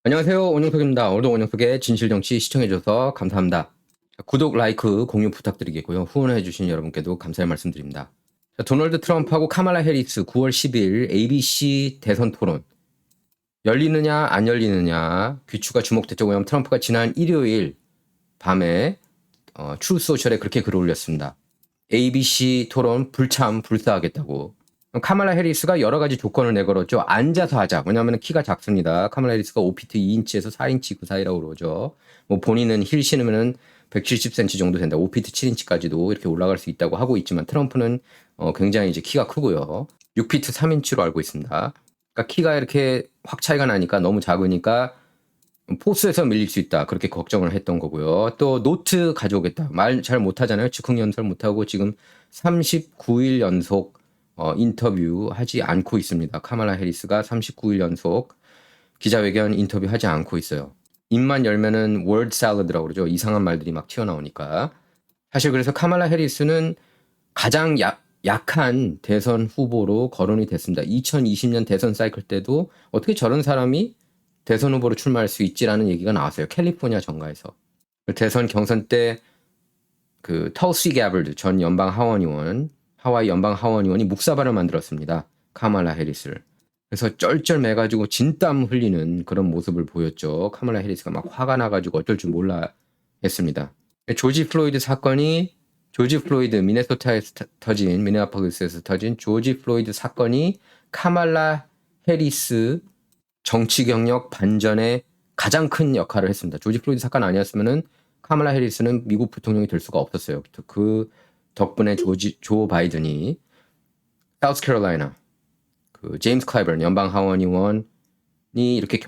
안녕하세요. 원영석입니다. 오늘도 원영석의 진실정치 시청해주셔서 감사합니다. 구독, 라이크, 공유 부탁드리겠고요. 후원해주신 여러분께도 감사의 말씀드립니다. 도널드 트럼프하고 카말라 해리스 9월 10일 ABC 대선 토론 열리느냐 안 열리느냐 귀추가 주목됐죠. 왜냐하면 트럼프가 지난 일요일 밤에 트루소셜에 그렇게 글을 올렸습니다. ABC 토론 불사하겠다고. 카말라 해리스가 여러 가지 조건을 내걸었죠. 앉아서 하자. 왜냐하면 키가 작습니다. 카말라 해리스가 5피트 2인치에서 4인치 그 사이라고 그러죠. 뭐 본인은 힐 신으면은 170cm 정도 된다. 5피트 7인치까지도 이렇게 올라갈 수 있다고 하고 있지만 트럼프는 굉장히 이제 키가 크고요. 6피트 3인치로 알고 있습니다. 그러니까 키가 이렇게 확 차이가 나니까 너무 작으니까 포스에서 밀릴 수 있다. 그렇게 걱정을 했던 거고요. 또 노트 가져오겠다. 말 잘 못하잖아요. 즉흥 연설 못하고 지금 39일 연속 인터뷰 하지 않고 있습니다. 카말라 해리스가 39일 연속 기자회견 인터뷰 하지 않고 있어요. 입만 열면은 word salad라고 그러죠. 이상한 말들이 막 튀어나오니까. 사실 그래서 카말라 해리스는 가장 약한 대선 후보로 거론이 됐습니다. 2020년 대선 사이클 때도 어떻게 저런 사람이 대선 후보로 출마할 수 있지라는 얘기가 나왔어요. 캘리포니아 정가에서. 대선 경선 때 그 털시 게벌드 전 연방 하원의원, 하와이 연방 하원의원이 묵사발을 만들었습니다. 카말라 해리스를. 그래서 쩔쩔매가지고 진땀 흘리는 그런 모습을 보였죠. 카말라 해리스가 막 화가 나가지고 어쩔 줄 몰라 했습니다. 조지 플로이드 미네소타에서 터진, 미네아폴리스에서 터진 조지 플로이드 사건이 카말라 해리스 정치 경력 반전에 가장 큰 역할을 했습니다. 조지 플로이드 사건 아니었으면은 카말라 해리스는 미국 부통령이 될 수가 없었어요. 그 덕분에 조 바이든이 사우스캐롤라이나 그 제임스 클라이번 연방 하원의원이 이렇게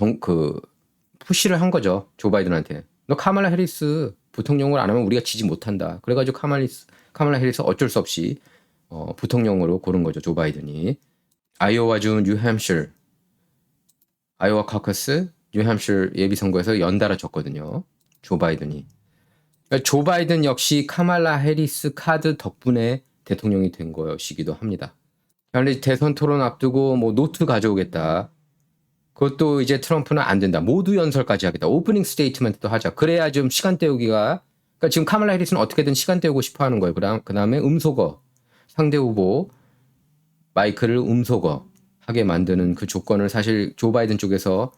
푸시를 한 거죠. 조 바이든한테. 너 카말라 해리스 부통령을 안 하면 우리가 지지 못한다. 그래가지고 카말라 해리스 어쩔 수 없이 부통령으로 고른 거죠. 조 바이든이. 아이오와주 뉴햄셔 아이오와 카커스 뉴햄셔 예비선거에서 연달아 졌거든요. 조 바이든이. 그러니까 조 바이든 역시 카말라 해리스 카드 덕분에 대통령이 된 것이기도 합니다. 그런데 대선 토론 앞두고 뭐 노트 가져오겠다. 그것도 이제 트럼프는 안 된다. 모두 연설까지 하겠다. 오프닝 스테이트먼트도 하자. 그래야 좀 시간 때우기가. 그러니까 지금 카말라 해리스는 어떻게든 시간 때우고 싶어 하는 거예요. 그 다음에 음소거. 상대 후보 마이크를 음소거 하게 만드는 그 조건을 사실 조 바이든 쪽에서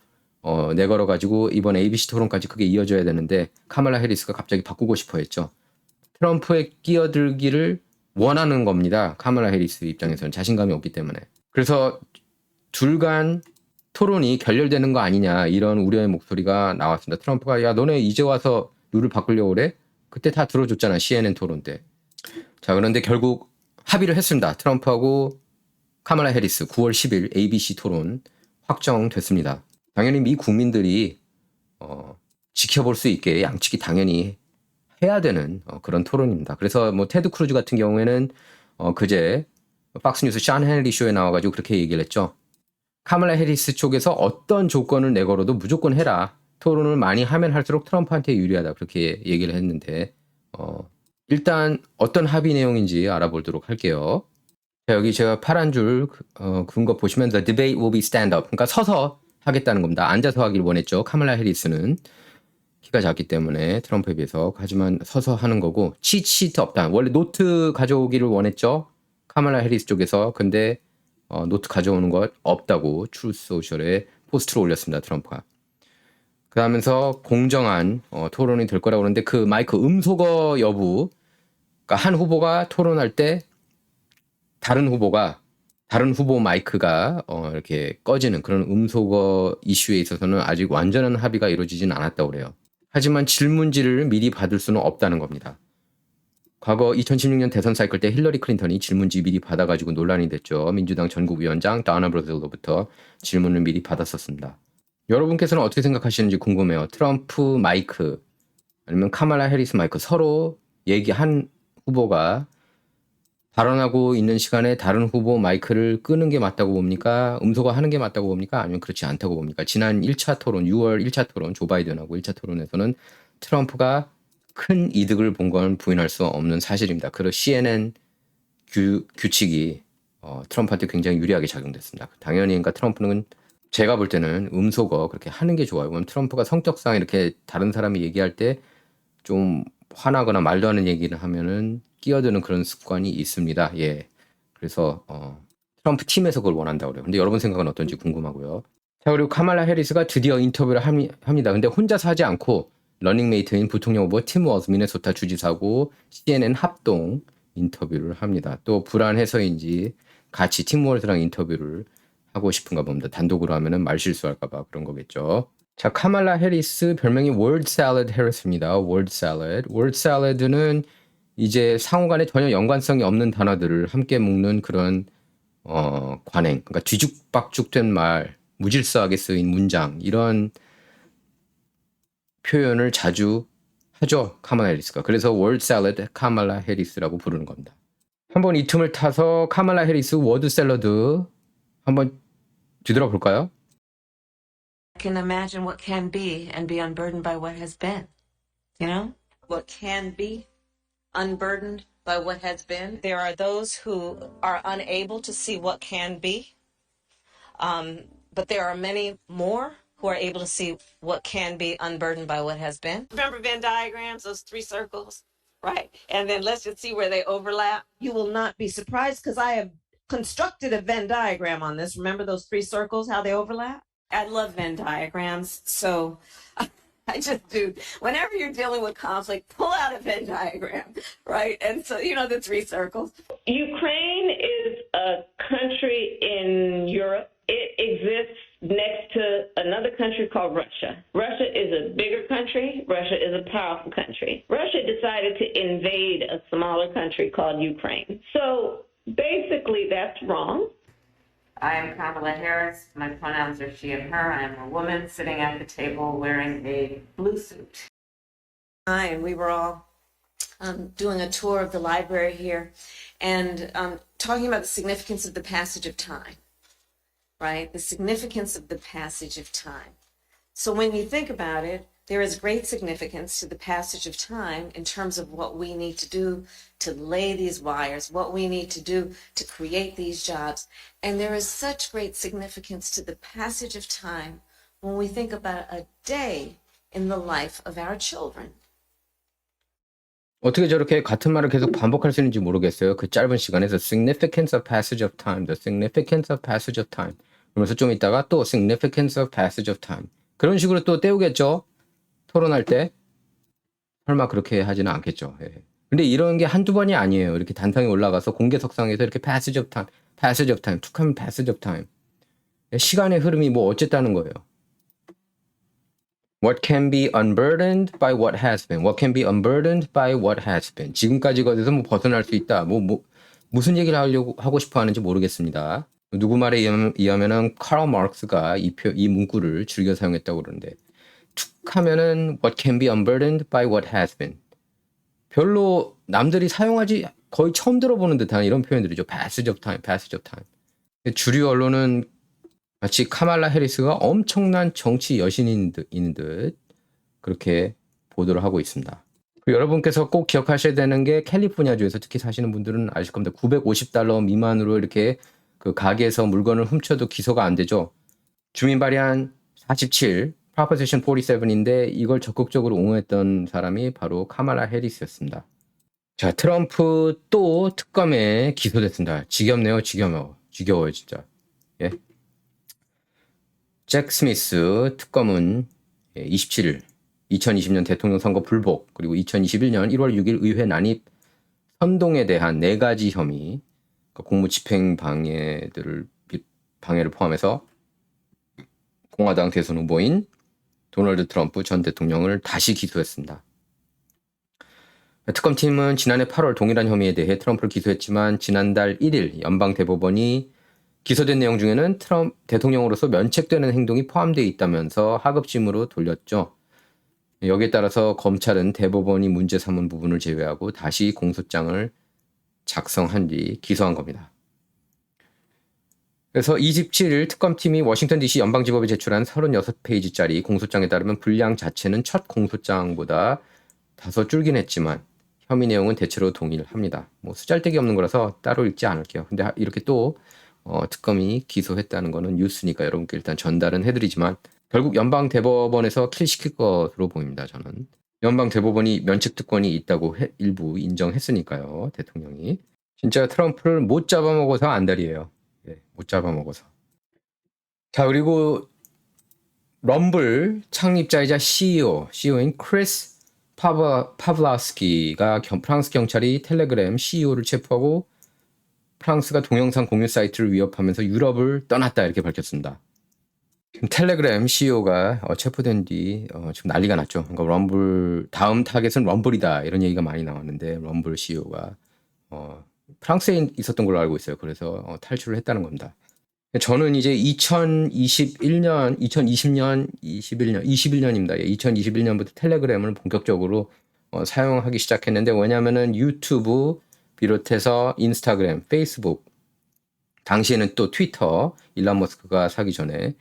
내걸어 가지고 이번 ABC 토론까지 그게 이어져야 되는데 카말라 해리스가 갑자기 바꾸고 싶어 했죠. 트럼프의 끼어들기를 원하는 겁니다. 카말라 해리스 입장에서는 자신감이 없기 때문에. 그래서 둘 간 토론이 결렬되는 거 아니냐 이런 우려의 목소리가 나왔습니다. 트럼프가 야 너네 이제 와서 룰을 바꾸려고 그래? 그때 다 들어줬잖아. CNN 토론 때. 자 그런데 결국 합의를 했습니다. 트럼프하고 카말라 해리스 9월 10일 ABC 토론 확정됐습니다. 당연히 미 국민들이 지켜볼 수 있게 양측이 당연히 해야 되는 그런 토론입니다. 그래서 뭐 테드 크루즈 같은 경우에는 그제 박스뉴스 샤 헨리 쇼에 나와가지고 그렇게 얘기를 했죠. 카말라 해리스 쪽에서 어떤 조건을 내걸어도 무조건 해라. 토론을 많이 하면 할수록 트럼프한테 유리하다. 그렇게 얘기를 했는데 일단 어떤 합의 내용인지 알아보도록 할게요. 자, 여기 제가 파란 줄 그은 거 보시면 The debate will be stand up. 그러니까 서서 하겠다는 겁니다. 앉아서 하길 원했죠. 카말라 해리스는 키가 작기 때문에 트럼프에 비해서. 하지만 서서 하는 거고 치트 없다. 원래 노트 가져오기를 원했죠. 카말라 해리스 쪽에서. 근데 노트 가져오는 것 없다고 트루스 소셜에 포스트를 올렸습니다. 트럼프가. 그러면서 공정한 토론이 될 거라고 그러는데 그 마이크 음소거 여부. 그러니까 한 후보가 토론할 때 다른 후보 마이크가 이렇게 꺼지는 그런 음소거 이슈에 있어서는 아직 완전한 합의가 이루어지진 않았다고 그래요. 하지만 질문지를 미리 받을 수는 없다는 겁니다. 과거 2016년 대선 사이클 때 힐러리 클린턴이 질문지 미리 받아가지고 논란이 됐죠. 민주당 전국위원장 다나 브라질로부터 질문을 미리 받았었습니다. 여러분께서는 어떻게 생각하시는지 궁금해요. 트럼프 마이크 아니면 카말라 해리스 마이크 서로 한 후보가 발언하고 있는 시간에 다른 후보 마이크를 끄는 게 맞다고 봅니까? 음소거 하는 게 맞다고 봅니까? 아니면 그렇지 않다고 봅니까? 지난 1차 토론, 6월 1차 토론, 조 바이든하고 1차 토론에서는 트럼프가 큰 이득을 본 건 부인할 수 없는 사실입니다. 그리고 CNN 규칙이 트럼프한테 굉장히 유리하게 작용됐습니다. 당연히 그러니까 트럼프는 제가 볼 때는 음소거 그렇게 하는 게 좋아요. 왜냐면 트럼프가 성격상 이렇게 다른 사람이 얘기할 때 좀 화나거나 말도 안 되는 얘기를 하면은 끼어드는 그런 습관이 있습니다. 예. 그래서 트럼프 팀에서 그걸 원한다고 그래요. 근데 여러분 생각은 어떤지 궁금하고요. 자, 그리고 카말라 해리스가 드디어 인터뷰를 합니다. 근데 혼자서 하지 않고 러닝메이트인 부통령 후보 팀 워즈 미네소타 주지사고 CNN 합동 인터뷰를 합니다. 또 불안해서인지 같이 팀 워즈랑 인터뷰를 하고 싶은가 봅니다. 단독으로 하면은 말실수할까봐 그런 거겠죠. 자, 카말라 해리스 별명이 월드 샐러드 해리스입니다. 월드 샐러드. 월드 샐러드는 이제 상호 간에 전혀 연관성이 없는 단어들을 함께 묶는 그런 관행. 그러니까 뒤죽박죽된 말, 무질서하게 쓰인 문장 이런 표현을 자주 하죠. 카말라 해리스가. 그래서 월드 샐러드 카말라 해리스라고 부르는 겁니다. 한번 이 틈을 타서 카말라 해리스 워드 샐러드 한번 뒤돌아 볼까요? Can imagine what can be and be unburdened by what has been. You know? What can be unburdened by what has been. There are those who are unable to see what can be. But there are many more who are able to see what can be unburdened by what has been. Remember Venn diagrams, those three circles? Right. And then let's just see where they overlap. You will not be surprised because I have constructed a Venn diagram on this. Remember those three circles, how they overlap? I love Venn diagrams. So I just do. Whenever you're dealing with conflict, pull out a Venn diagram, right? And so, you know, the three circles. Ukraine is a country in Europe. It exists next to another country called Russia. Russia is a bigger country. Russia is a powerful country. Russia decided to invade a smaller country called Ukraine. So basically, that's wrong. I am Kamala Harris. My pronouns are she and her. I am a woman sitting at the table wearing a blue suit. And we were all doing a tour of the library here and talking about the significance of the passage of time, right? The significance of the passage of time. So when you think about it, there is great significance to the passage of time in terms of what we need to do to lay these wires, what we need to do to create these jobs. And there is such great significance to the passage of time when we think about a day in the life of our children. 어떻게 저렇게 같은 말을 계속 반복할 수 있는지 모르겠어요. 그 짧은 시간에서 significance of passage of time, the significance of passage of time. 그러면서 좀 있다가 또 significance of passage of time. 그런 식으로 또 때우겠죠. 토론할 때. 설마 그렇게 하지는 않겠죠. 예. 근데 이런 게 한두 번이 아니에요. 이렇게 단상에 올라가서 공개석상에서 이렇게 passage of time, passage of time, 툭 하면 passage of time. 시간의 흐름이 뭐 어쨌다는 거예요. What can be unburdened by what has been. What can be unburdened by what has been. 지금까지 것에서 뭐 벗어날 수 있다. 무슨 얘기를 하고 싶어 하는지 모르겠습니다. 누구 말에 의하면은 카럴 마르크스가 이 문구를 즐겨 사용했다고 그러는데 툭 하면은 what can be unburdened by what has been. 별로 남들이 사용하지 거의 처음 들어보는 듯한 이런 표현들이죠. passage of time, passage of time. 주류 언론은 마치 카말라 해리스가 엄청난 정치 여신인 듯 그렇게 보도를 하고 있습니다. 여러분께서 꼭 기억하셔야 되는 게 캘리포니아주에서 특히 사시는 분들은 아실 겁니다. $950 미만으로 이렇게 그 가게에서 물건을 훔쳐도 기소가 안 되죠. 주민 발의안 47, Proposition 47인데 이걸 적극적으로 옹호했던 사람이 바로 카말라 해리스였습니다. 자, 트럼프 또 특검에 기소됐습니다. 지겹네요, 지겨워요, 진짜. 예. 잭 스미스 특검은 27일 2020년 대통령 선거 불복 그리고 2021년 1월 6일 의회 난입 선동에 대한 4가지 혐의 공무집행 방해를 포함해서 공화당 대선 후보인 도널드 트럼프 전 대통령을 다시 기소했습니다. 특검팀은 지난해 8월 동일한 혐의에 대해 트럼프를 기소했지만 지난달 1일 연방대법원이 기소된 내용 중에는 트럼프 대통령으로서 면책되는 행동이 포함되어 있다면서 하급심으로 돌렸죠. 여기에 따라서 검찰은 대법원이 문제 삼은 부분을 제외하고 다시 공소장을 작성한 뒤 기소한 겁니다. 그래서 27일 특검팀이 워싱턴 DC 연방지법에 제출한 36페이지짜리 공소장에 따르면 분량 자체는 첫 공소장보다 다소 줄긴 했지만 혐의 내용은 대체로 동일합니다. 뭐 쓰잘데기 없는 거라서 따로 읽지 않을게요. 근데 이렇게 또 특검이 기소했다는 거는 뉴스니까 여러분께 일단 전달은 해드리지만 결국 연방 대법원에서 킬시킬 것으로 보입니다. 저는 연방 대법원이 면책 특권이 있다고 일부 인정했으니까요. 대통령이 진짜 트럼프를 못 잡아먹어서 안달이에요. 예, 못 잡아먹어서. 자, 그리고 럼블 창립자이자 CEO인 크리스 파블라스키가 프랑스 경찰이 텔레그램 CEO를 체포하고 프랑스가 동영상 공유 사이트를 위협하면서 유럽을 떠났다 이렇게 밝혔습니다. 지금 텔레그램 CEO가 체포된 뒤 지금 난리가 났죠. 그러니까 럼블 다음 타겟은 럼블이다 이런 얘기가 많이 나왔는데 럼블 CEO가 프랑스에 있었던 걸로 알고 있어요. 그래서 탈출을 했다는 겁니다. 저는 이제 2021년, 21년입니다. 2021년부터 텔레그램을 본격적으로 사용하기 시작했는데 왜냐하면은 유튜브 비롯해서 인스타그램, 페이스북, 당시에는 또 트위터, 일론 머스크가 사기 전에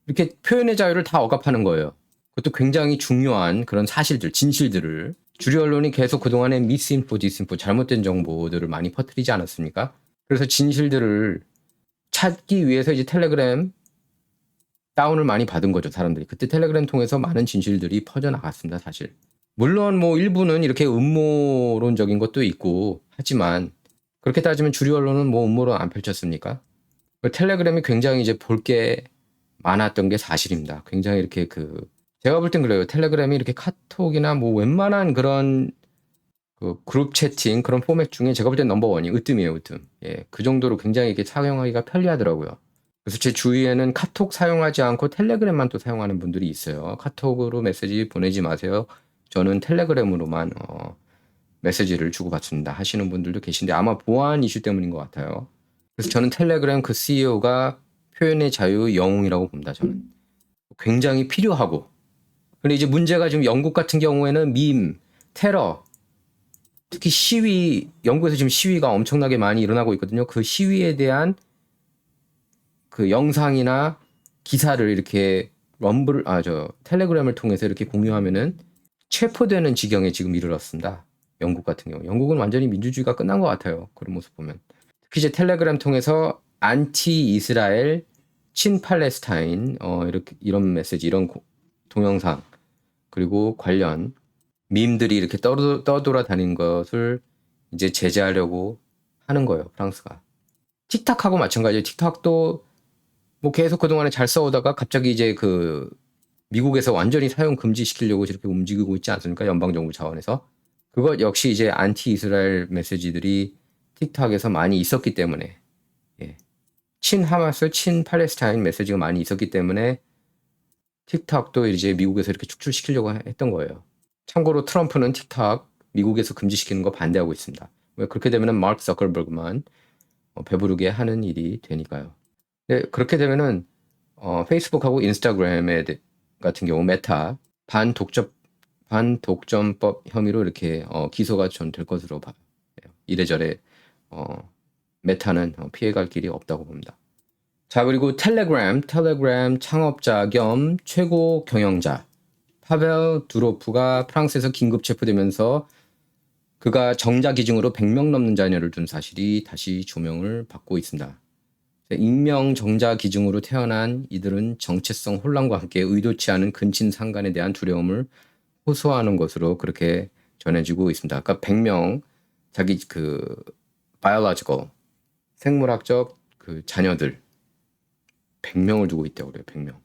이렇게 표현의 자유를 다 억압하는 거예요. 그것도 굉장히 중요한 그런 사실들, 진실들을 주류 언론이 계속 그동안에 미스인포, 디스인포, 잘못된 정보들을 많이 퍼뜨리지 않았습니까? 그래서 진실들을 찾기 위해서 이제 텔레그램 다운을 많이 받은 거죠, 사람들이. 그때 텔레그램 통해서 많은 진실들이 퍼져나갔습니다, 사실. 물론 뭐 일부는 이렇게 음모론적인 것도 있고 하지만 그렇게 따지면 주류 언론은 뭐 음모론 안 펼쳤습니까? 텔레그램이 굉장히 이제 볼 게 많았던 게 사실입니다. 굉장히 이렇게 제가 볼 땐 그래요. 텔레그램이 이렇게 카톡이나 뭐 웬만한 그런 그룹 채팅 그런 포맷 중에 제가 볼 땐 넘버원이 으뜸이에요, 으뜸. 예, 그 정도로 굉장히 이렇게 사용하기가 편리하더라고요. 그래서 제 주위에는 카톡 사용하지 않고 텔레그램만 또 사용하는 분들이 있어요. 카톡으로 메시지 보내지 마세요. 저는 텔레그램으로만 메시지를 주고받습니다 하시는 분들도 계신데 아마 보안 이슈 때문인 것 같아요. 그래서 저는 텔레그램 그 CEO가 표현의 자유 영웅이라고 봅니다. 저는 굉장히 필요하고. 근데 이제 문제가 지금 영국 같은 경우에는 밈, 테러, 특히 시위, 영국에서 지금 시위가 엄청나게 많이 일어나고 있거든요. 그 시위에 대한 그 영상이나 기사를 이렇게 텔레그램을 통해서 이렇게 공유하면은 체포되는 지경에 지금 이르렀습니다. 영국 같은 경우. 영국은 완전히 민주주의가 끝난 것 같아요. 그런 모습 보면. 특히 이제 텔레그램 통해서 안티 이스라엘, 친 팔레스타인, 이런 메시지, 이런 동영상, 그리고 관련 밈들이 이렇게 떠돌아다닌 것을 이제 제재하려고 하는 거예요, 프랑스가. 틱탁하고 마찬가지예요. 틱탁도 뭐 계속 그동안에 잘 써오다가 갑자기 이제 미국에서 완전히 사용 금지시키려고 저렇게 움직이고 있지 않습니까? 연방정부 차원에서. 그것 역시 이제 안티 이스라엘 메시지들이 틱탁에서 많이 있었기 때문에, 예. 친 하마스, 친 팔레스타인 메시지가 많이 있었기 때문에 틱탁도 이제 미국에서 이렇게 축출시키려고 했던 거예요. 참고로 트럼프는 틱탁 미국에서 금지시키는 거 반대하고 있습니다. 왜 그렇게 되면은 마크 저커버그만 배부르게 하는 일이 되니까요. 근데 그렇게 되면은 페이스북하고 인스타그램 같은 경우 메타 반독점법 혐의로 이렇게 기소가 전 될 것으로 봐요. 이래저래 메타는 피해갈 길이 없다고 봅니다. 자, 그리고 텔레그램 창업자 겸 최고 경영자 파벨 두로프가 프랑스에서 긴급 체포되면서 그가 정자 기준으로 100명 넘는 자녀를 둔 사실이 다시 조명을 받고 있습니다. 익명 정자 기준으로 태어난 이들은 정체성 혼란과 함께 의도치 않은 근친 상간에 대한 두려움을 호소하는 것으로 그렇게 전해지고 있습니다. 아까 100명 자기 biological 생물학적 자녀들 100명을 두고 있다고 그래요. 100명.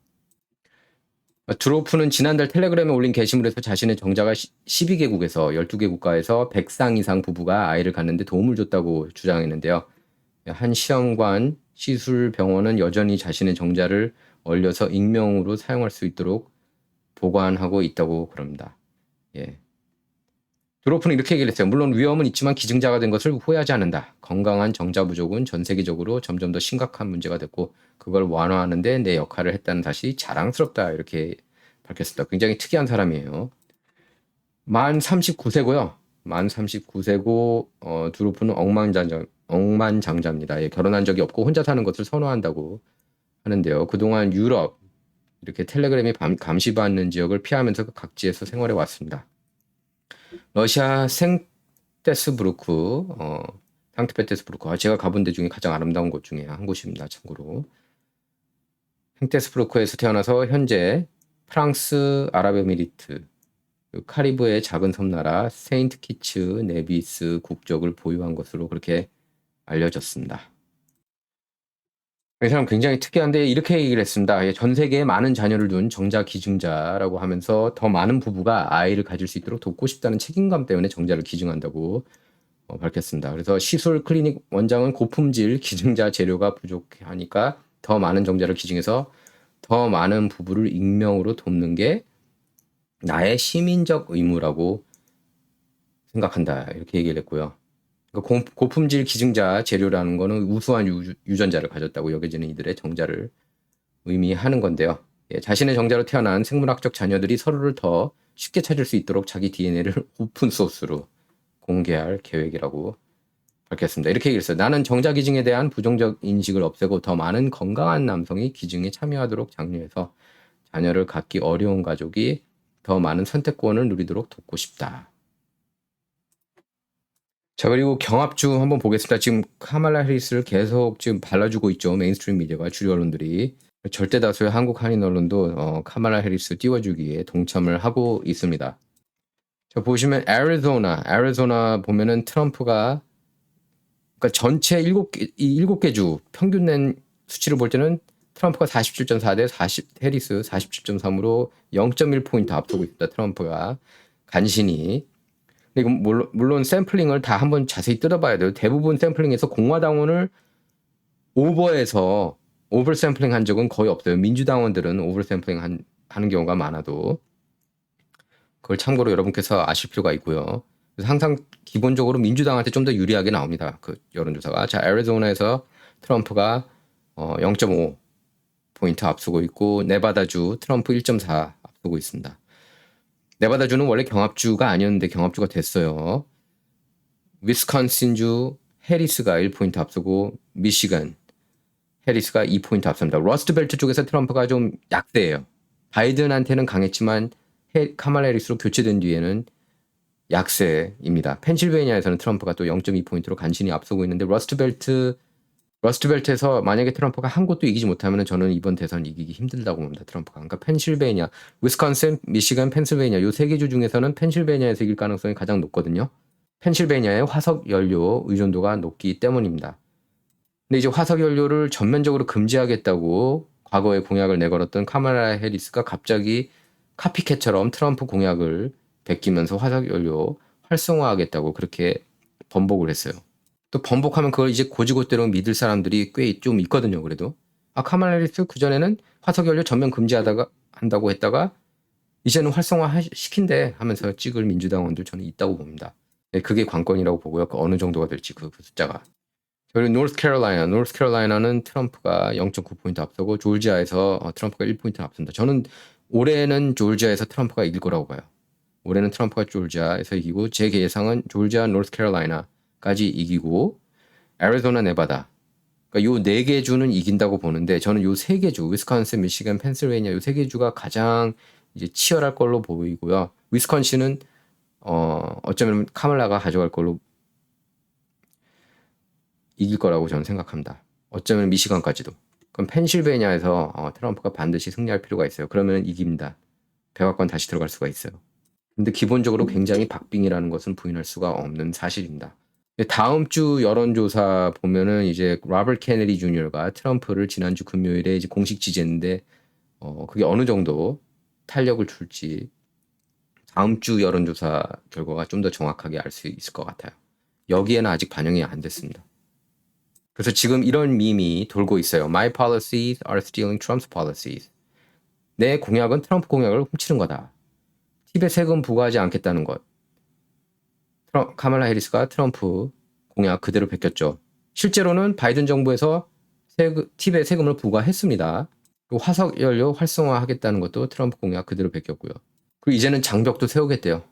드로프는 지난달 텔레그램에 올린 게시물에서 자신의 정자가 12개국에서 12개 국가에서 100상 이상 부부가 아이를 갖는데 도움을 줬다고 주장했는데요. 한 시험관 시술병원은 여전히 자신의 정자를 얼려서 익명으로 사용할 수 있도록 보관하고 있다고 그럽니다. 예. 드로프는 이렇게 얘기를 했어요. 물론 위험은 있지만 기증자가 된 것을 후회하지 않는다. 건강한 정자 부족은 전 세계적으로 점점 더 심각한 문제가 됐고 그걸 완화하는 데 내 역할을 했다는 사실이 자랑스럽다. 이렇게 밝혔습니다. 굉장히 특이한 사람이에요. 만 39세고요. 만 39세고 드로프는 억만장자입니다. 예, 결혼한 적이 없고 혼자 사는 것을 선호한다고 하는데요. 그동안 유럽 이렇게 텔레그램이 감시받는 지역을 피하면서 각지에서 생활해 왔습니다. 러시아 생테스부르크 상트페테르부르크. 제가 가본 데 중에 가장 아름다운 곳 중에 한 곳입니다. 참고로. 상트페테르부르크에서 태어나서 현재 프랑스 아랍에미리트, 카리브의 작은 섬나라 세인트 키츠 네비스 국적을 보유한 것으로 그렇게 알려졌습니다. 이 사람 굉장히 특이한데 이렇게 얘기를 했습니다. 전 세계에 많은 자녀를 둔 정자 기증자라고 하면서 더 많은 부부가 아이를 가질 수 있도록 돕고 싶다는 책임감 때문에 정자를 기증한다고 밝혔습니다. 그래서 시술 클리닉 원장은 고품질 기증자 재료가 부족하니까 더 많은 정자를 기증해서 더 많은 부부를 익명으로 돕는 게 나의 시민적 의무라고 생각한다. 이렇게 얘기를 했고요. 그러니까 고품질 기증자 재료라는 거는 우수한 유전자를 가졌다고 여겨지는 이들의 정자를 의미하는 건데요. 자신의 정자로 태어난 생물학적 자녀들이 서로를 더 쉽게 찾을 수 있도록 자기 DNA를 오픈 소스로 공개할 계획이라고 밝혔습니다. 이렇게 얘기했어요. 나는 정자 기증에 대한 부정적 인식을 없애고 더 많은 건강한 남성이 기증에 참여하도록 장려해서 자녀를 갖기 어려운 가족이 더 많은 선택권을 누리도록 돕고 싶다. 자, 그리고 경합주 한번 보겠습니다. 지금 카말라 해리스를 계속 지금 발라주고 있죠. 메인스트림 미디어가, 주류 언론들이. 절대 다수의 한국 한인 언론도 카말라 해리스 띄워주기에 동참을 하고 있습니다. 자, 보시면 애리조나 보면은 트럼프가 그러니까 전체 7개 주 평균 낸 수치를 볼 때는 트럼프가 47.4 대 해리스 47.3으로 0.1포인트 앞서고 있다. 트럼프가 간신히. 근데 이건 물론 샘플링을 다 한번 자세히 뜯어봐야 돼요. 대부분 샘플링에서 공화당원을 오버 샘플링 한 적은 거의 없어요. 민주당원들은 오버 샘플링 하는 경우가 많아도 그걸 참고로 여러분께서 아실 필요가 있고요. 그래서 항상 기본적으로 민주당한테 좀 더 유리하게 나옵니다. 그 여론조사가. 자, 애리조나에서 트럼프가 0.5포인트 앞서고 있고 네바다주 트럼프 1.4 앞서고 있습니다. 네바다주는 원래 경합주가 아니었는데 경합주가 됐어요. 위스콘신주 해리스가 1포인트 앞서고 미시간 해리스가 2포인트 앞섭니다. 러스트벨트 쪽에서 트럼프가 좀 약세예요. 바이든한테는 강했지만 카말라 해리스로 교체된 뒤에는 약세입니다. 펜실베이니아에서는 트럼프가 또 0.2포인트로 간신히 앞서고 있는데 러스트벨트에서 만약에 트럼프가 한 곳도 이기지 못하면 저는 이번 대선 이기기 힘들다고 봅니다. 트럼프가. 그러니까 펜실베이니아, 위스콘신, 미시간, 펜실베이니아 이 세 개 주 중에서는 펜실베이니아에서 이길 가능성이 가장 높거든요. 펜실베이니아의 화석 연료 의존도가 높기 때문입니다. 근데 이제 화석 연료를 전면적으로 금지하겠다고 과거에 공약을 내걸었던 카말라 해리스가 갑자기 카피캣처럼 트럼프 공약을 베끼면서 화석 연료 활성화하겠다고 그렇게 번복을 했어요. 또 번복하면 그걸 이제 고지고대로 믿을 사람들이 꽤 좀 있거든요. 그래도 카말라 해리스 그전에는 화석 연료 전면 금지한다고 했다가 이제는 활성화 시킨대 하면서 찍을 민주당원도 저는 있다고 봅니다. 네, 그게 관건이라고 보고요. 그 어느 정도가 될지 그 숫자가. 그리고 노스캐롤라이나는 트럼프가 0.9포인트 앞서고 조지아에서 트럼프가 1포인트 앞선다. 저는 올해는 조지아에서 트럼프가 이길 거라고 봐요. 올해는 트럼프가 조지아에서 이기고 제 예상은 조지아, 노스캐롤라이나까지 이기고 애리조나, 네바다. 그러니까 요 4개 주는 이긴다고 보는데 저는 요 3개 주, 위스콘신, 미시간, 펜실베이니아 요 3개 주가 가장 이제 치열할 걸로 보이고요. 위스콘신은 어쩌면 카말라가 가져갈 걸로 이길 거라고 저는 생각합니다. 어쩌면 미시간까지도. 그럼 펜실베이니아에서 트럼프가 반드시 승리할 필요가 있어요. 그러면 이깁니다. 백악관 다시 들어갈 수가 있어요. 근데 기본적으로 굉장히 박빙이라는 것은 부인할 수가 없는 사실입니다. 다음 주 여론조사 보면은 이제 로버트 케네디 주니어가 트럼프를 지난주 금요일에 이제 공식 지지했는데 그게 어느 정도 탄력을 줄지 다음 주 여론조사 결과가 좀 더 정확하게 알 수 있을 것 같아요. 여기에는 아직 반영이 안 됐습니다. 그래서 지금 이런 밈이 돌고 있어요. My policies are stealing Trump's policies. 내 공약은 트럼프 공약을 훔치는 거다. 팁에 세금 부과하지 않겠다는 것. 카말라 해리스가 트럼프 공약 그대로 베꼈죠. 실제로는 바이든 정부에서 팁에 세금을 부과했습니다. 그리고 화석 연료 활성화하겠다는 것도 트럼프 공약 그대로 베꼈고요. 그리고 이제는 장벽도 세우겠대요.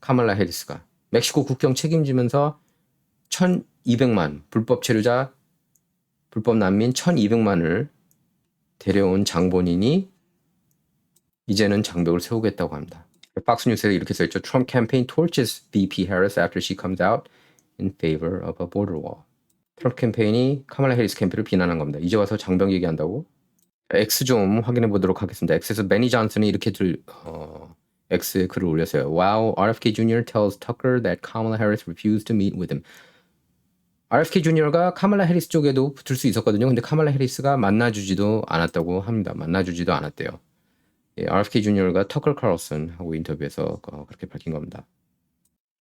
카말라 해리스가. 멕시코 국경 책임지면서 1200만 불법 체류자, 불법 난민 1200만을 데려온 장본인이 이제는 장벽을 세우겠다고 합니다. 박스 뉴스에 이렇게 써있죠. Trump campaign torches VP Harris after she comes out in favor of a border wall. 트럼프 캠페인이 카말라 해리스 캠페인을 비난한 겁니다. 이제 와서 장벽 얘기한다고? X 좀 확인해 보도록 하겠습니다. X에서 매니 존슨이 이렇게 X에 글을 올렸어요. Wow, RFK Jr. tells Tucker that Kamala Harris refused to meet with him. RFK Jr.가 카말라 해리스 쪽에도 붙을 수 있었거든요. 근데 카말라 해리스가 만나주지도 않았다고 합니다. 만나주지도 않았대요. 예, RFK Jr.가 터커 칼슨하고 인터뷰에서 그렇게 밝힌 겁니다.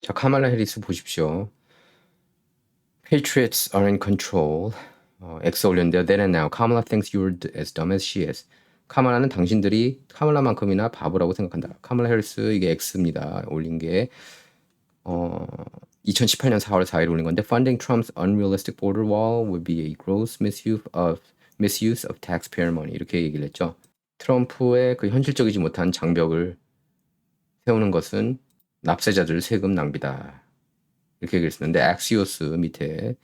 자, 카말라 해리스 보십시오. Patriots are in control. X 올렸는데요. Then and now, Kamala thinks you're as dumb as she is. 카말라는 당신들이 카말라만큼이나 바보라고 생각한다. 카말라 해리스 이게 X입니다. 올린 게 2018년 4월 4일 올린 건데 Funding Trump's unrealistic border wall would be a gross misuse of taxpayer money. 이렇게 얘기를 했죠. 트럼프의 그 현실적이지 못한 장벽을 세우는 것은 납세자들 세금 낭비다. 이렇게 얘기를 했는데 Axios 밑에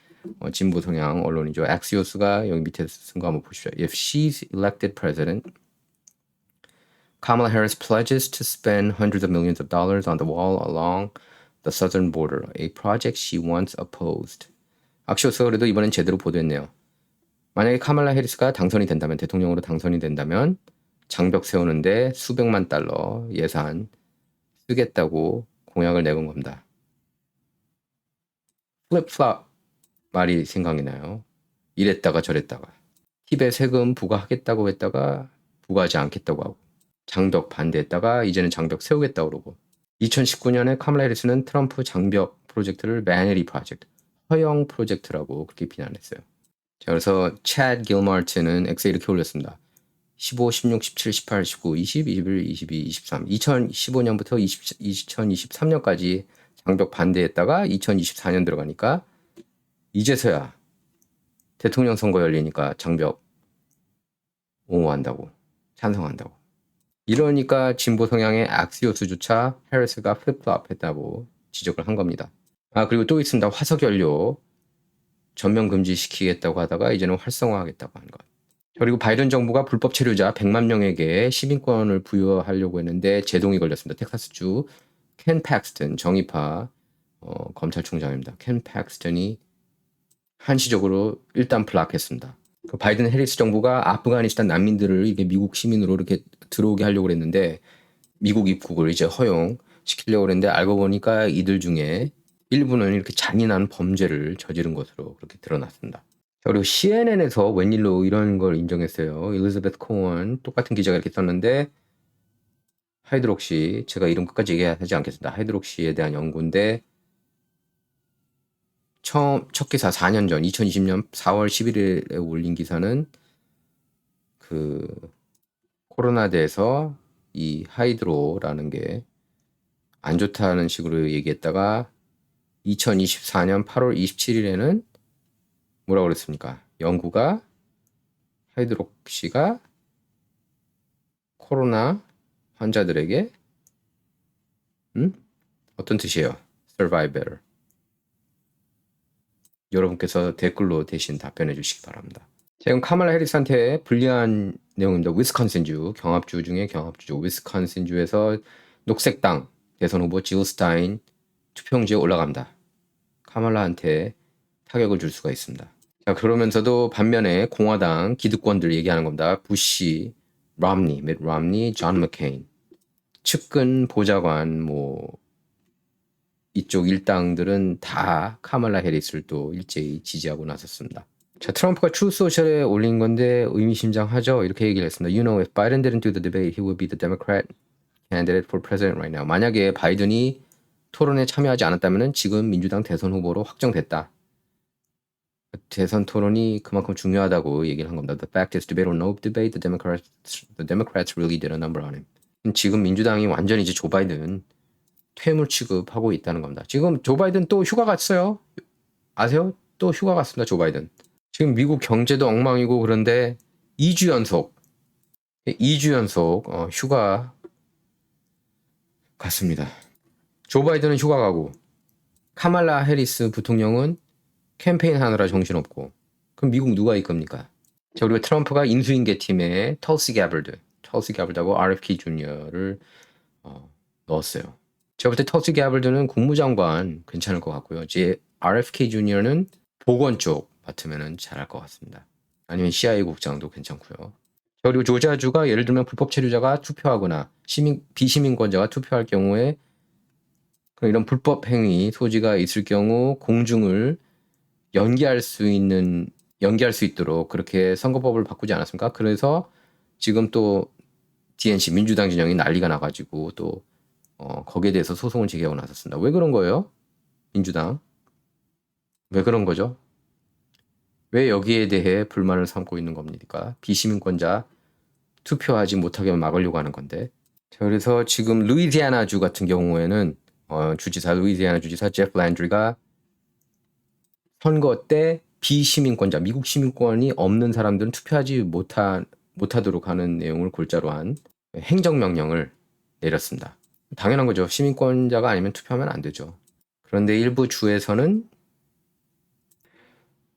진보 성향 언론이죠. Axios가 여기 밑에 쓴 거 한번 보십시오. If she's elected president, Kamala Harris pledges to spend hundreds of millions of dollars on the wall along the southern border, a project she once opposed. 악시오스가 그래도 이번엔 제대로 보도했네요. 만약에 카말라 해리스가 당선이 된다면, 대통령으로 당선이 된다면 장벽 세우는데 수백만 달러 예산 쓰겠다고 공약을 내건 겁니다. 플립플롭 말이 생각이 나요. 이랬다가 저랬다가. 팁에 세금 부과하겠다고 했다가 부과하지 않겠다고 하고 장벽 반대했다가 이제는 장벽 세우겠다고 그러고 2019년에 카말라 해리스는 트럼프 장벽 프로젝트를 vanity project, 허영 프로젝트라고 그렇게 비난했어요. 자, 그래서 차드 길마르틴은 X에 이렇게 올렸습니다. 15, 16, 17, 18, 19, 20, 21, 22, 23. 2015년부터 2023년까지 장벽 반대했다가 2024년 들어가니까 이제서야 대통령 선거 열리니까 장벽 옹호한다고, 찬성한다고. 이러니까 진보 성향의 악시오스조차 해리스가 플립플롭 했다고 지적을 한 겁니다. 아, 그리고 또 있습니다. 화석연료 전면 금지시키겠다고 하다가 이제는 활성화하겠다고 한 것. 그리고 바이든 정부가 불법 체류자 100만 명에게 시민권을 부여하려고 했는데 제동이 걸렸습니다. 텍사스주 켄 팩스턴 정의파 검찰총장입니다. 켄 팩스턴이 한시적으로 일단 블락했습니다. 그 바이든 해리스 정부가 아프가니스탄 난민들을 이게 미국 시민으로 이렇게 들어오게 하려고 했는데 미국 입국을 이제 허용시키려고 했는데 알고 보니까 이들 중에 일부는 이렇게 잔인한 범죄를 저지른 것으로 그렇게 드러났습니다. 그리고 CNN에서 웬일로 이런 걸 인정했어요. 엘리자베스 코언 똑같은 기자가 이렇게 썼는데 하이드록시, 제가 이름 끝까지 얘기하지 않겠습니다. 하이드록시에 대한 연구인데 첫 기사 4년 전 2020년 4월 11일에 올린 기사는 그 코로나 대해서 이 하이드로라는 게 안 좋다는 식으로 얘기했다가 2024년 8월 27일에는 뭐라고 그랬습니까? 연구가 하이드록시가 코로나 환자들에게 어떤 뜻이에요? survivor. 여러분께서 댓글로 대신 답변해 주시기 바랍니다. 지금 카말라 해리스한테 불리한 내용입니다. 위스콘신주, 경합주 중에 경합주죠. 위스콘신주에서 녹색당 대선 후보 질 스타인 투표용지에 올라갑니다. 카말라한테 타격을 줄 수가 있습니다. 자, 그러면서도 반면에 공화당 기득권들 얘기하는 겁니다. 부시, romney, 밋 romney, 존 맥케인, 측근 보좌관 이쪽 일당들은 다 카말라 해리스를 또 일제히 지지하고 나섰습니다. 자, 트럼프가 트루 소셜에 올린 건데 의미심장하죠. 이렇게 얘기를 했습니다. You know, if Biden didn't do the debate, he would be the Democrat candidate for president right now. 만약에 바이든이 토론에 참여하지 않았다면 지금 민주당 대선 후보로 확정됐다. 대선 토론이 그만큼 중요하다고 얘기를 한 겁니다. The fact is, debate or no debate, the Democrats really did a number on him. 지금 민주당이 완전히 이제 조 바이든 퇴물 취급하고 있다는 겁니다. 지금 조 바이든 또 휴가 갔어요. 아세요? 또 휴가 갔습니다. 조 바이든. 지금 미국 경제도 엉망이고 그런데 2주 연속 휴가 갔습니다. 조 바이든은 휴가 가고 카말라 해리스 부통령은 캠페인 하느라 정신없고 그럼 미국 누가 이끕니까? 자, 그리고 트럼프가 인수인계 팀에 털시 가버드하고 RFK 주니어를 넣었어요. 제가 볼 때 털시 가버드는 국무장관 괜찮을 것 같고요. RFK 주니어는 보건 쪽 맡으면 잘할 것 같습니다. 아니면 CIA 국장도 괜찮고요. 그리고 조지아주가 예를 들면 불법 체류자가 투표하거나 비시민권자가 투표할 경우에 이런 불법 행위 소지가 있을 경우 공중을 연기할 수 있도록 그렇게 선거법을 바꾸지 않았습니까? 그래서 지금 또 DNC 민주당 진영이 난리가 나가지고 또 거기에 대해서 소송을 제기하고 나섰습니다. 왜 그런 거예요? 민주당 왜 그런 거죠? 왜 여기에 대해 불만을 삼고 있는 겁니까? 비시민권자 투표하지 못하게 막으려고 하는 건데. 자, 그래서 지금 루이지애나주 같은 경우에는 루이지애나 주지사 제프 랜드리가 선거 때 비시민권자, 미국 시민권이 없는 사람들은 투표하지 못하도록 하는 내용을 골자로 한 행정명령을 내렸습니다. 당연한 거죠. 시민권자가 아니면 투표하면 안 되죠. 그런데 일부 주에서는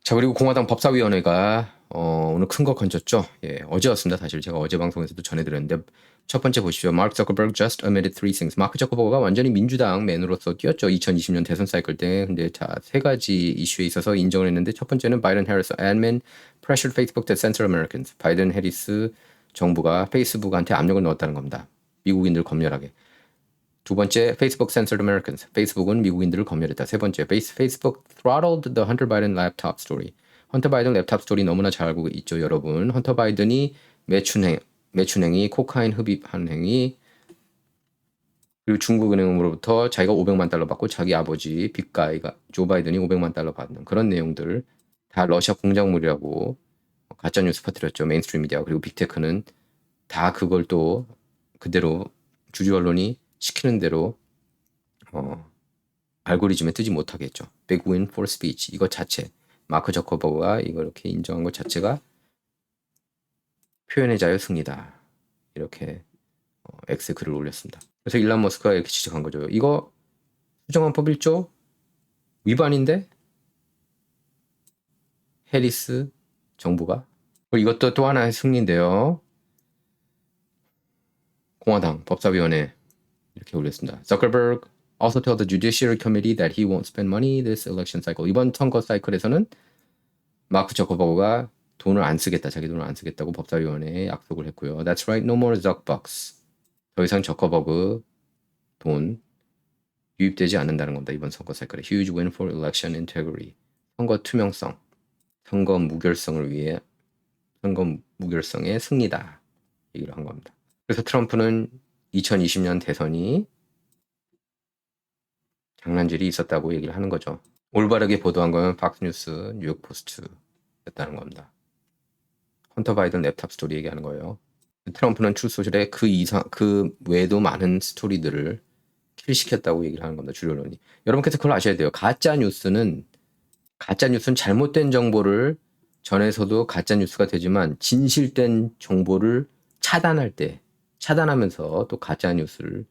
자, 그리고 공화당 법사위원회가 오늘 큰 거 건졌죠. 예, 어제였습니다. 사실 제가 어제 방송에서도 전해드렸는데 첫 번째 보십시오. Mark Zuckerberg just admitted three things. 마크 저커버그가 완전히 민주당 맨으로서 뛰었죠. 2020년 대선 사이클 때. 근데 자, 세 가지 이슈에 있어서 인정을 했는데 첫 번째는 바이든 해리스 admin pressured Facebook to censor Americans. 바이든 해리스 정부가 페이스북한테 압력을 넣었다는 겁니다. 미국인들 검열하게. 두 번째, Facebook censored Americans. 페이스북은 미국인들을 검열했다. 세 번째, Facebook throttled the Hunter Biden laptop story. 헌터 바이든 랩탑 스토리 너무나 잘 알고 있죠, 여러분. 헌터 바이든이 매춘행위, 코카인 흡입한 행위, 그리고 중국은행으로부터 자기가 $500만 받고 자기 아버지 빅가이가 조 바이든이 $500만 받는 그런 내용들 다 러시아 공작물이라고 가짜 뉴스 퍼뜨렸죠, 메인스트림 미디어. 그리고 빅테크는 다 그걸 또 그대로 주류 언론이 시키는 대로 알고리즘에 뜨지 못하게 했죠. Big win for speech. 이거 자체 마크 저커버그가 이걸 이렇게 인정한 것 자체가 표현의 자유 승리다. 이렇게 X에 글을 올렸습니다. 그래서 일론 머스크가 이렇게 지적한 거죠. 이거 수정헌법 1조 위반인데 해리스 정부가 이것도 또 하나의 승리인데요. 공화당 법사위원회 이렇게 올렸습니다. Zuckerberg also told the Judiciary Committee that he won't spend money this election cycle. 이번 선거 사이클에서는 마크 저커버그가 돈을 안 쓰겠다, 자기 돈을 안 쓰겠다고 법사위원회에 약속을 했고요. That's right, no more Zuckbucks. 더 이상 저커버그 돈 유입되지 않는다는 겁니다. 이번 선거 사이클에. Huge win for election integrity. 선거 투명성, 선거 무결성을 위해 선거 무결성의 승리다. 얘기를 한 겁니다. 그래서 트럼프는 2020년 대선이 장난질이 있었다고 얘기를 하는 거죠. 올바르게 보도한 건 팍스뉴스, 뉴욕포스트였다는 겁니다. 헌터 바이든 랩탑 스토리 얘기하는 거예요. 트럼프는 출소실에 그 외에도 많은 스토리들을 킬시켰다고 얘기를 하는 겁니다. 주류 언론이. 여러분께서 그걸 아셔야 돼요. 가짜 뉴스는 잘못된 정보를 전해서도 가짜 뉴스가 되지만 진실된 정보를 차단하면서 또 가짜 뉴스를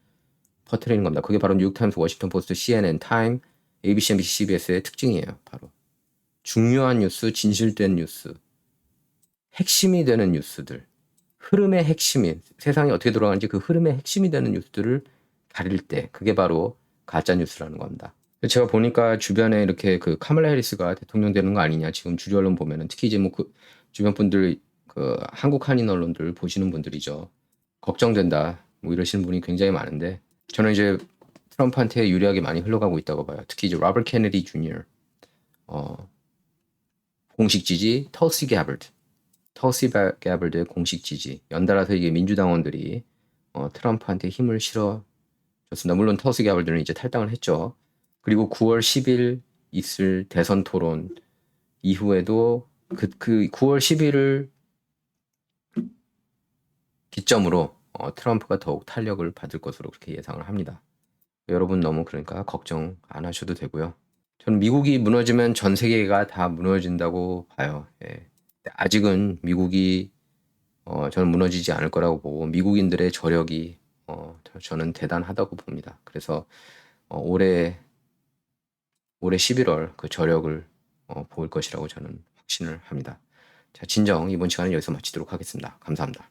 퍼뜨리는 겁니다. 그게 바로 뉴욕타임스, 워싱턴포스트, CNN, 타임, ABC, NBC, CBS의 특징이에요. 바로 중요한 뉴스, 진실된 뉴스, 핵심이 되는 뉴스들, 흐름의 핵심이, 세상이 어떻게 돌아가는지 그 흐름의 핵심이 되는 뉴스들을 가릴 때 그게 바로 가짜 뉴스라는 겁니다. 제가 보니까 주변에 이렇게 그 카멀라 해리스가 대통령 되는 거 아니냐, 지금 주류 언론 보면은 특히 이제 뭐 그 주변 분들, 그 한국 한인 언론들 보시는 분들이죠. 걱정된다 뭐 이러시는 분이 굉장히 많은데 저는 이제 트럼프한테 유리하게 많이 흘러가고 있다고 봐요. 특히 이제 로버트 케네디 주니어 공식 지지, 털시 게버드의 공식 지지. 연달아서 이게 민주당원들이 트럼프한테 힘을 실어줬습니다. 물론 털시 게버드는 이제 탈당을 했죠. 그리고 9월 10일 있을 대선 토론 이후에도 그 9월 10일을 기점으로 트럼프가 더욱 탄력을 받을 것으로 그렇게 예상을 합니다. 여러분 너무 그러니까 걱정 안 하셔도 되고요. 저는 미국이 무너지면 전 세계가 다 무너진다고 봐요. 예. 아직은 미국이 저는 무너지지 않을 거라고 보고 미국인들의 저력이 저는 대단하다고 봅니다. 그래서 올해 11월 그 저력을 보일 것이라고 저는 확신을 합니다. 자, 진정 이번 시간은 여기서 마치도록 하겠습니다. 감사합니다.